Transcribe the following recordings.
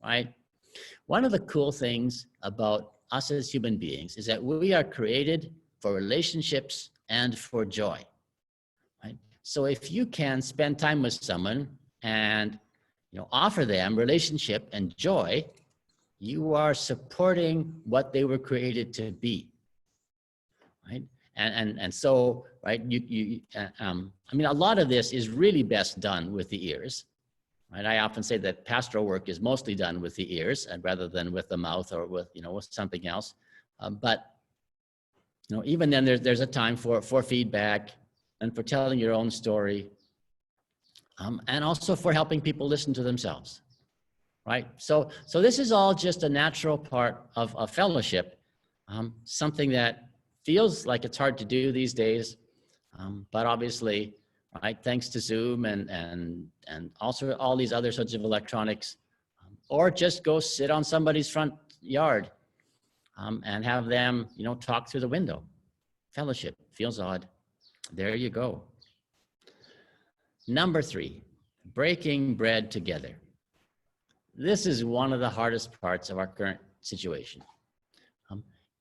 right? One of the cool things about us as human beings is that we are created for relationships and for joy, right? So if you can spend time with someone and offer them relationship and joy, you are supporting what they were created to be, right? And so, right, I mean, a lot of this is really best done with the ears, right? I often say that pastoral work is mostly done with the ears and rather than with the mouth or with, with something else. But, even then there's a time for feedback and for telling your own story, and also for helping people listen to themselves, right? So this is all just a natural part of fellowship, something that feels like it's hard to do these days, but obviously, right, thanks to Zoom and also all these other sorts of electronics, or just go sit on somebody's front yard and have them, talk through the window. Fellowship feels odd. There you go. Number 3, breaking bread together. This is one of the hardest parts of our current situation.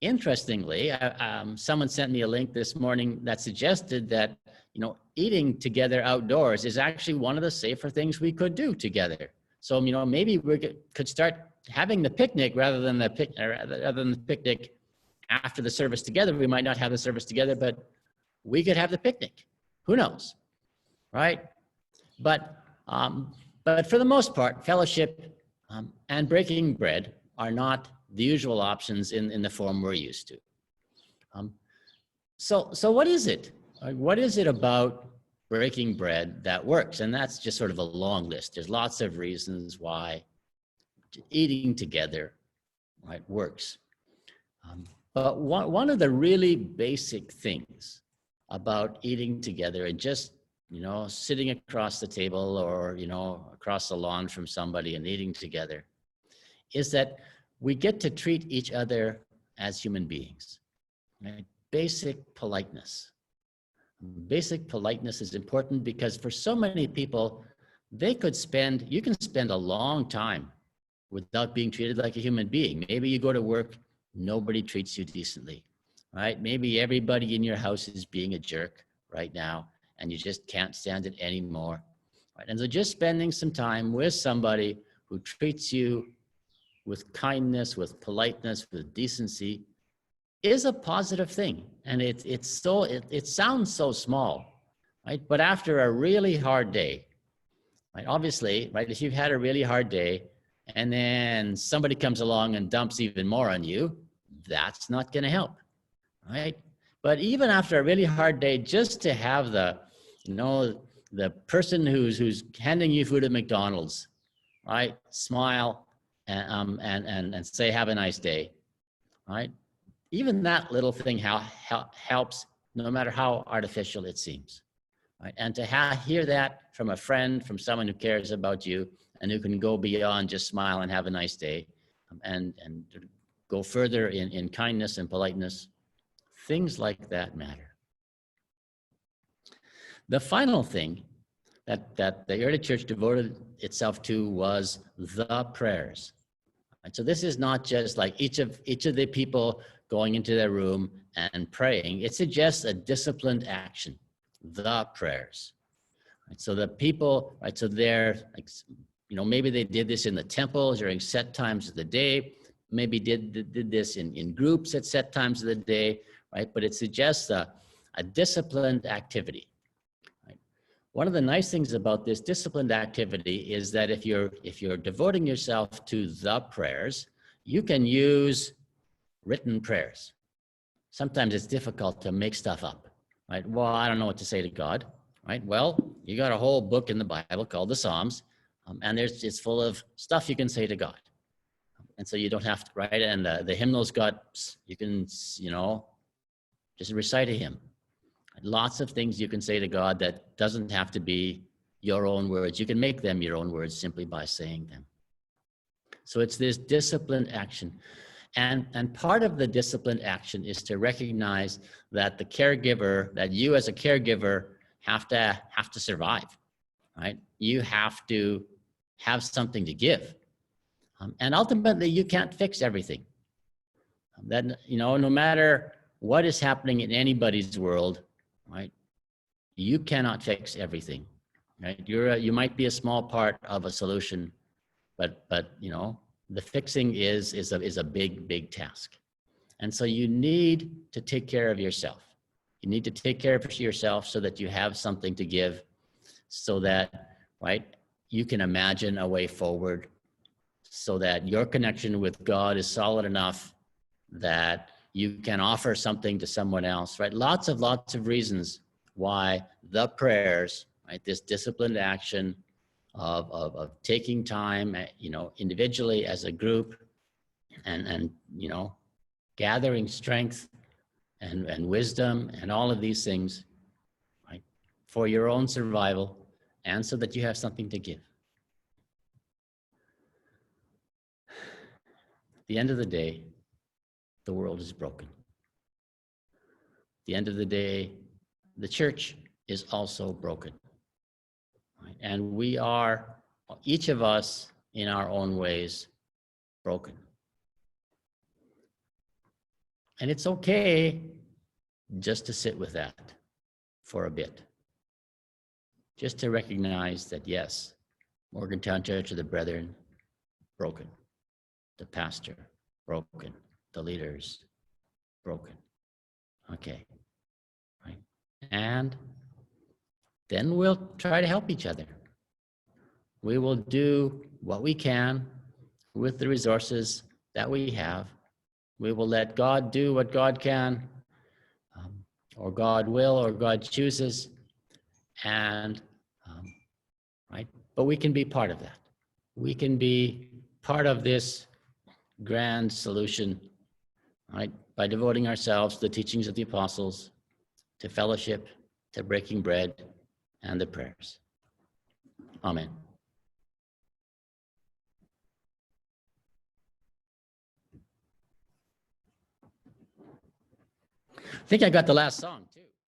Interestingly, someone sent me a link this morning that suggested that, eating together outdoors is actually one of the safer things we could do together. So, maybe we could start having the picnic rather than the picnic after the service together. We might not have the service together, but we could have the picnic. Who knows, right? But for the most part, fellowship and breaking bread are not the usual options in the form we're used to. So what is it? What is it about breaking bread that works? And that's just sort of a long list. There's lots of reasons why eating together, right, works. But one of the really basic things about eating together and just, sitting across the table or, across the lawn from somebody and eating together is that we get to treat each other as human beings, right? Basic politeness. Basic politeness is important because for so many people, you can spend a long time without being treated like a human being. Maybe you go to work, nobody treats you decently, right? Maybe everybody in your house is being a jerk right now and you just can't stand it anymore, right? And so just spending some time with somebody who treats you with kindness, with politeness, with decency is a positive thing. And it sounds so small, right? But after a really hard day, right? Obviously, right, if you've had a really hard day and then somebody comes along and dumps even more on you, that's not going to help, right? But even after a really hard day, just to have the person who's handing you food at McDonald's, right, smile and say, have a nice day, right? Even that little thing helps, no matter how artificial it seems, right? And to hear that from a friend, from someone who cares about you and who can go beyond just smile and have a nice day, and go further in kindness and politeness, things like that matter. The final thing that the early church devoted itself to was the prayers. And so this is not just like each of the people going into their room and praying. It suggests a disciplined action, the prayers. Right? So the people, right, so they're like, maybe they did this in the temple during set times of the day, maybe did this in groups at set times of the day, right? But it suggests a disciplined activity. One of the nice things about this disciplined activity is that if you're devoting yourself to the prayers, you can use written prayers. Sometimes it's difficult to make stuff up, right? Well, I don't know what to say to God, right? Well, you got a whole book in the Bible called the Psalms, and it's full of stuff you can say to God. And so you don't have to write it, and the hymnals you can, just recite a hymn. Lots of things you can say to God that doesn't have to be your own words. You can make them your own words simply by saying them. So it's this disciplined action. And part of the disciplined action is to recognize that that you as a caregiver have to survive, right? You have to have something to give. And ultimately, you can't fix everything. That, no matter what is happening in anybody's world, right? You cannot fix everything, right? You might be a small part of a solution, but the fixing is a big task. And so you need to take care of yourself. You need to take care of yourself so that you have something to give, so that, right, you can imagine a way forward, so that your connection with God is solid enough that you can offer something to someone else, right? Lots of reasons why the prayers, right, this disciplined action of taking time, individually, as a group, and gathering strength and wisdom and all of these things, right, for your own survival and so that you have something to give. At the end of the day, the world is broken. At the end of the day, the church is also broken. Right? And we are, each of us in our own ways, broken. And it's okay just to sit with that for a bit. Just to recognize that, yes, Morgantown Church of the Brethren, broken. The pastor, broken. The leaders, broken. Okay, right? And then we'll try to help each other. We will do what we can with the resources that we have. We will let God do what God can, or God will, or God chooses, and right. But we can be part of that. We can be part of this grand solution, right? By devoting ourselves to the teachings of the apostles, to fellowship, to breaking bread, and the prayers. Amen. I think I got the last song too.